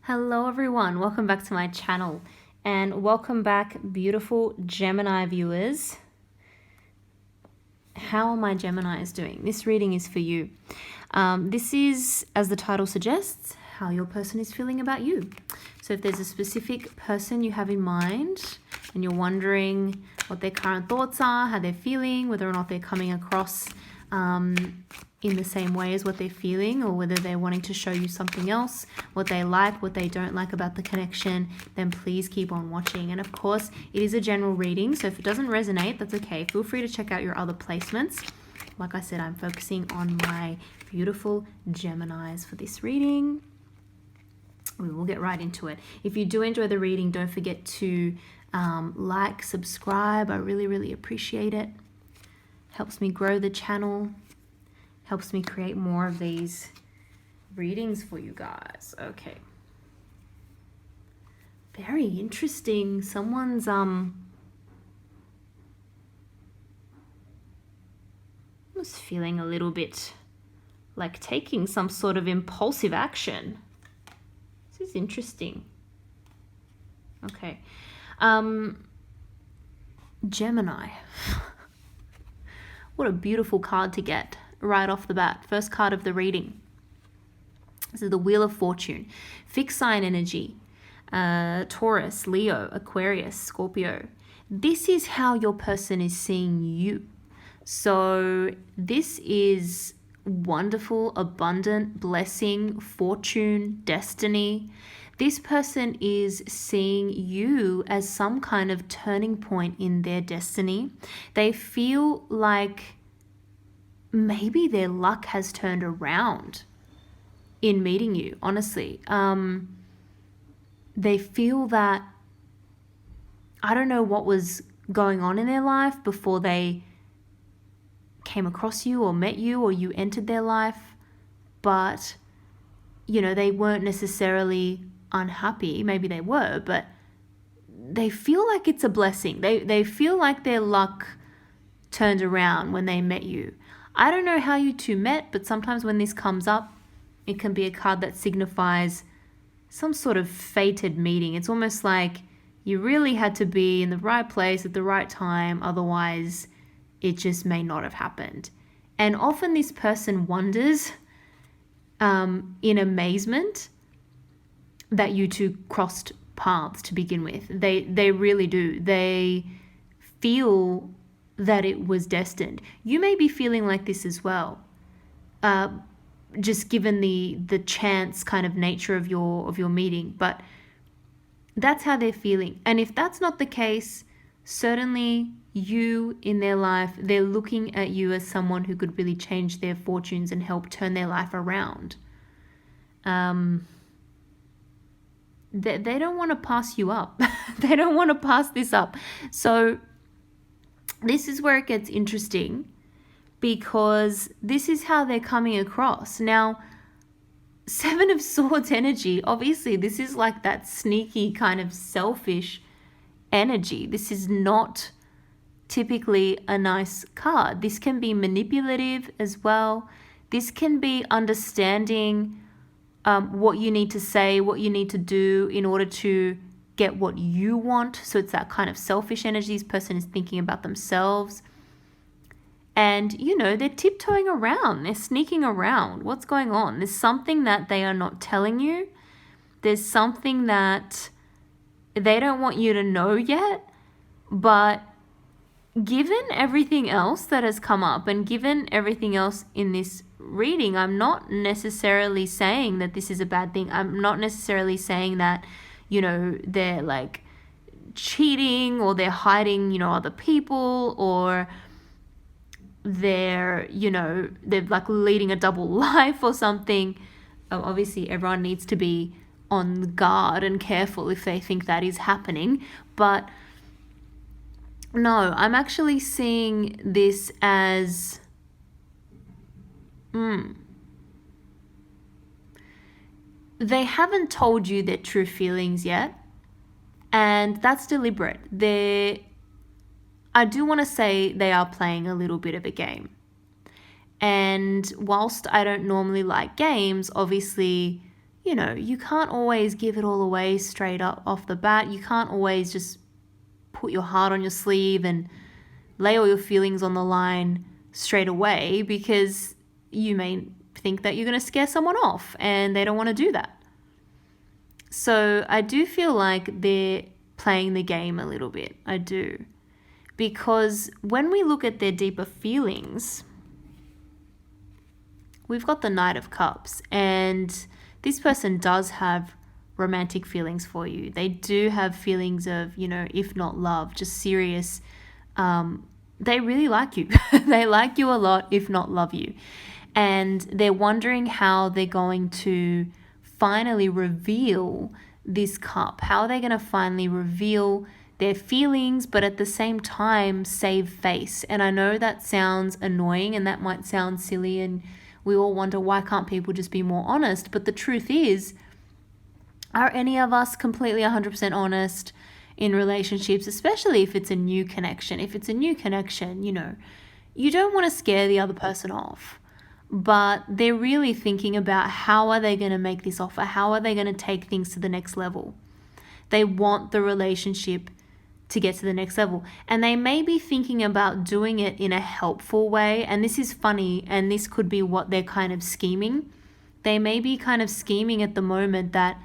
Hello everyone, welcome back to my channel and welcome back beautiful Gemini viewers. How are my Geminis doing? This reading is for you. This is, as the title suggests, how your person is feeling about you. So if there's a specific person you have in mind and you're wondering what their current thoughts are, how they're feeling, whether or not they're coming across in the same way as what they're feeling, or whether they're wanting to show you something else, what they like, what they don't like about the connection, then please keep on watching. And of course, it is a general reading, so if it doesn't resonate, that's okay. Feel free to check out your other placements. Like I said, I'm focusing on my beautiful Geminis for this reading. We will get right into it. If you do enjoy the reading, don't forget to like, subscribe. I really appreciate it. Helps me grow the channel. Helps me create more of these readings for you guys. Okay. Very interesting. Someone's was feeling a little bit like taking some sort of impulsive action. This is interesting. Okay. Gemini. What a beautiful card to get right off the bat. First card of the reading. This is the Wheel of Fortune. Fixed sign energy. Taurus, Leo, Aquarius, Scorpio. This is how your person is seeing you. So this is wonderful, abundant, blessing, fortune, destiny. This person is seeing you as some kind of turning point in their destiny. They feel like maybe their luck has turned around in meeting you, honestly. They feel that, I don't know what was going on in their life before they came across you or met you or you entered their life, but, you know, they weren't necessarily unhappy. Maybe they were, but they feel like it's a blessing. They feel like their luck turned around when they met you. I don't know how you two met, but sometimes when this comes up, it can be a card that signifies some sort of fated meeting. It's almost like you really had to be in the right place at the right time, otherwise it just may not have happened. And often this person wonders in amazement that you two crossed paths to begin with. They really do. They feel that it was destined. You may be feeling like this as well, just given the chance kind of nature of your meeting, but that's how they're feeling. And if that's not the case, certainly you in their life, they're looking at you as someone who could really change their fortunes and help turn their life around. They don't want to pass you up. They don't want to pass this up. So this is where it gets interesting, because this is how they're coming across. Now, Seven of Swords energy, obviously this is like that sneaky kind of selfish energy. This is not typically a nice card. This can be manipulative as well. This can be understanding what you need to say, what you need to do in order to get what you want. So it's that kind of selfish energy. This person is thinking about themselves. And, you know, they're tiptoeing around. They're sneaking around. What's going on? There's something that they are not telling you. There's something that they don't want you to know yet. But given everything else that has come up and given everything else in this reading, I'm not necessarily saying that this is a bad thing. I'm not necessarily saying that, you know, they're like cheating or they're hiding, you know, other people, or they're, you know, they're like leading a double life or something. Obviously, everyone needs to be on guard and careful if they think that is happening. But no, I'm actually seeing this as they haven't told you their true feelings yet, and that's deliberate. I do want to say they are playing a little bit of a game. And whilst I don't normally like games, obviously, you can't always give it all away straight up off the bat. You can't always just put your heart on your sleeve and lay all your feelings on the line straight away, because you may think that you're going to scare someone off and they don't want to do that. So I do feel like they're playing the game a little bit. I do. Because when we look at their deeper feelings, we've got the Knight of Cups, and this person does have romantic feelings for you. They do have feelings of, if not love, just serious. They really like you. They like you a lot, if not love you. And they're wondering how they're going to finally reveal this cup. How are they going to finally reveal their feelings, but at the same time save face? And I know that sounds annoying and that might sound silly, and we all wonder, why can't people just be more honest? But the truth is, are any of us completely 100% honest in relationships, especially if it's a new connection? If it's a new connection, you don't want to scare the other person off, but they're really thinking about how are they going to make this offer? How are they going to take things to the next level? They want the relationship to get to the next level. And they may be thinking about doing it in a helpful way. And this is funny, and this could be what they're kind of scheming. They may be kind of scheming at the moment that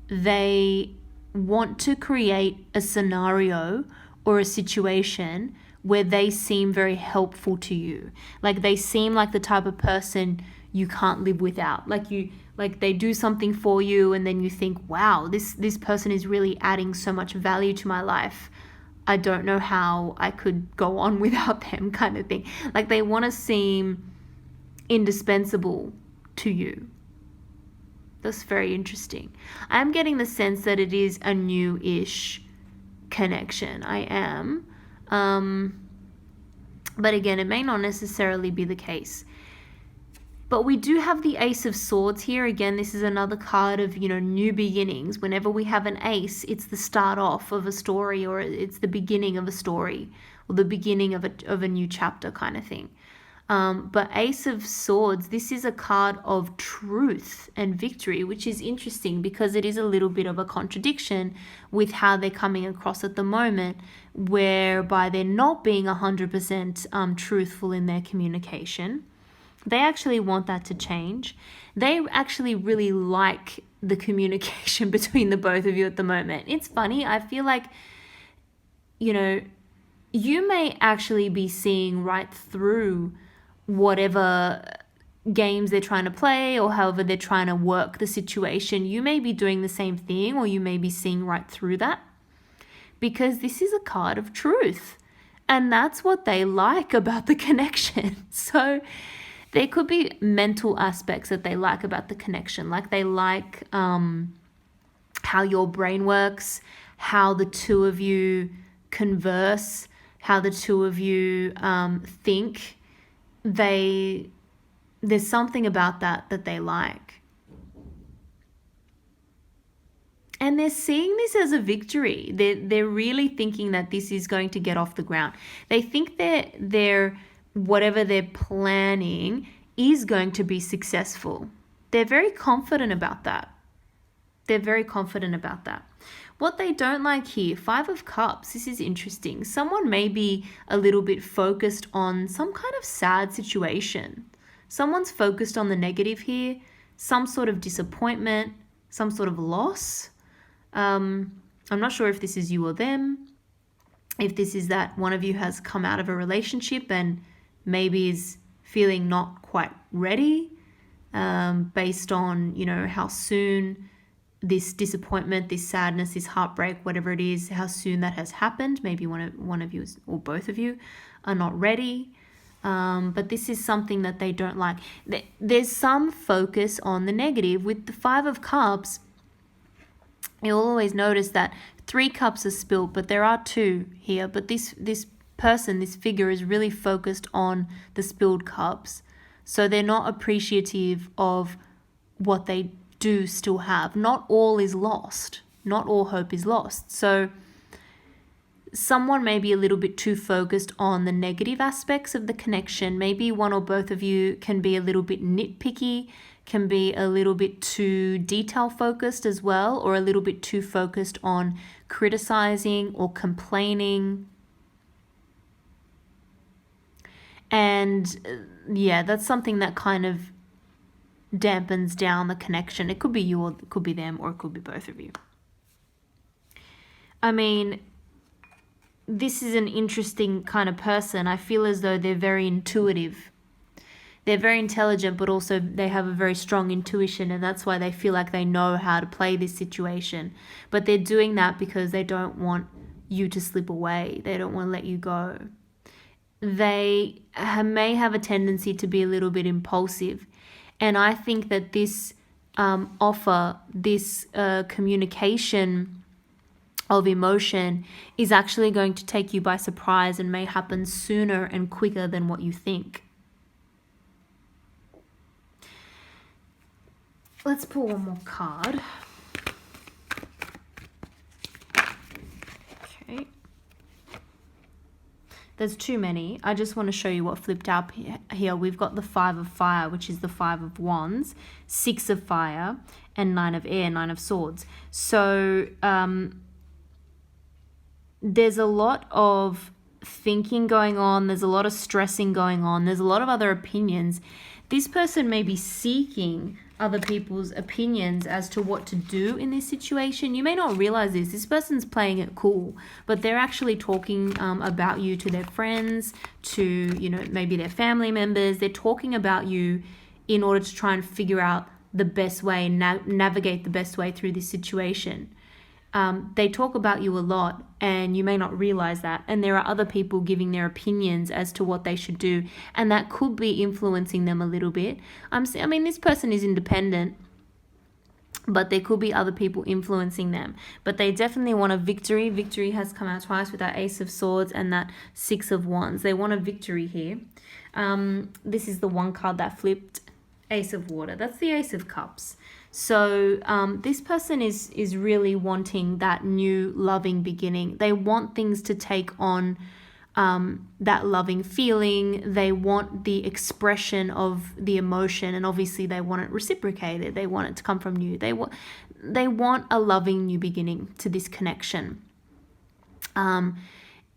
they want to create a scenario or a situation where they seem very helpful to you. Like they seem like the type of person you can't live without. Like they do something for you and then you think, wow, this person is really adding so much value to my life. I don't know how I could go on without them, kind of thing. Like they want to seem indispensable to you. That's very interesting. I'm getting the sense that it is a new-ish connection. I am. But again, it may not necessarily be the case. But we do have the Ace of Swords here. Again, this is another card of, new beginnings. Whenever we have an ace, it's the start off of a story, or it's the beginning of a story, or the beginning of a new chapter kind of thing. But Ace of Swords, this is a card of truth and victory, which is interesting because it is a little bit of a contradiction with how they're coming across at the moment, whereby they're not being 100% truthful in their communication. They actually want that to change. They actually really like the communication between the both of you at the moment. It's funny. I feel like, you may actually be seeing right through whatever games they're trying to play, or however they're trying to work the situation. You may be doing the same thing, or you may be seeing right through that, because this is a card of truth. And that's what they like about the connection. So there could be mental aspects that they like about the connection. Like they like how your brain works, how the two of you converse, how the two of you think. There's something about that they like. And they're seeing this as a victory. They're really thinking that this is going to get off the ground. They think they're whatever they're planning is going to be successful. They're very confident about that. What they don't like here, 5 of Cups, this is interesting. Someone may be a little bit focused on some kind of sad situation. Someone's focused on the negative here, some sort of disappointment, some sort of loss. I'm not sure if this is you or them, if this is that one of you has come out of a relationship and maybe is feeling not quite ready, based on, how soon this disappointment, this sadness, this heartbreak, whatever it is, how soon that has happened. Maybe one of you or both of you are not ready. But this is something that they don't like. There's some focus on the negative. With the 5 of Cups, you'll always notice that 3 cups are spilled, but there are 2 here. But this person, this figure, is really focused on the spilled cups. So they're not appreciative of what they do still have. Not all is lost. Not all hope is lost. So someone may be a little bit too focused on the negative aspects of the connection. Maybe one or both of you can be a little bit nitpicky, can be a little bit too detail focused as well, or a little bit too focused on criticizing or complaining. And yeah, that's something that kind of dampens down the connection. It could be you, or it could be them, or it could be both of you. I mean, this is an interesting kind of person. I feel as though they're very intuitive. They're very intelligent, but also they have a very strong intuition, and that's why they feel like they know how to play this situation. But they're doing that because they don't want you to slip away. They don't want to let you go. They may have a tendency to be a little bit impulsive. And I think that this communication of emotion is actually going to take you by surprise and may happen sooner and quicker than what you think. Let's pull one more card. Okay. There's too many. I just want to show you what flipped up here. We've got the 5 of fire, which is the 5 of wands, 6 of fire, and 9 of air, 9 of swords. So there's a lot of thinking going on. There's a lot of stressing going on. There's a lot of other opinions. This person may be seeking other people's opinions as to what to do in this situation. You may not realize this. This person's playing it cool, but they're actually talking about you to their friends, to, you know, maybe their family members. They're talking about you in order to try and figure out the best way, navigate the best way through this situation. They talk about you a lot, and you may not realize that. And there are other people giving their opinions as to what they should do, and that could be influencing them a little bit. I mean, this person is independent, but there could be other people influencing them. But they definitely want a victory. Victory has come out twice with that Ace of Swords and that 6 of Wands. They want a victory here. This is the one card that flipped, Ace of Water. That's the Ace of Cups. So this person is really wanting that new loving beginning. They want things to take on that loving feeling. They want the expression of the emotion, and obviously they want it reciprocated. They want it to come from you. They want a loving new beginning to this connection.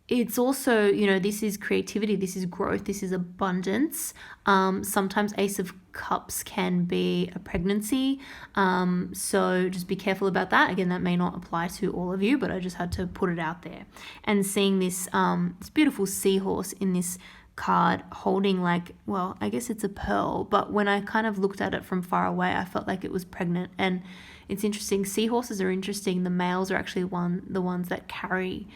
It's also, you know, this is creativity, this is growth, this is abundance. Sometimes Ace of Cups can be a pregnancy. So just be careful about that. Again, that may not apply to all of you, but I just had to put it out there. And seeing this beautiful seahorse in this card holding, like, well, I guess it's a pearl, but when I kind of looked at it from far away, I felt like it was pregnant. And it's interesting. Seahorses are interesting. The males are actually the ones that carry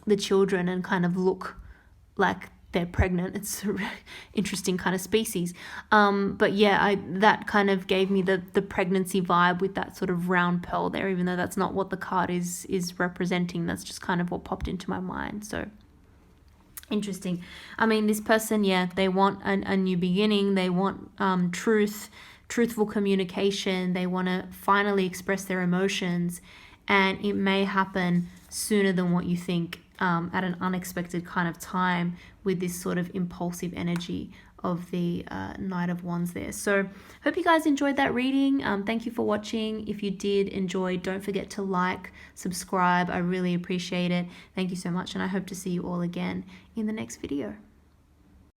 the children and kind of look like they're pregnant. It's a really interesting kind of species. But yeah, that kind of gave me the pregnancy vibe with that sort of round pearl there, even though that's not what the card is representing. That's just kind of what popped into my mind. So interesting. I mean, this person, yeah, they want a new beginning. They want truthful communication. They want to finally express their emotions, and it may happen sooner than what you think, at an unexpected kind of time, with this sort of impulsive energy of the Knight of Wands there. So hope you guys enjoyed that reading. Thank you for watching. If you did enjoy, don't forget to like, subscribe. I really appreciate it. Thank you so much, and I hope to see you all again in the next video.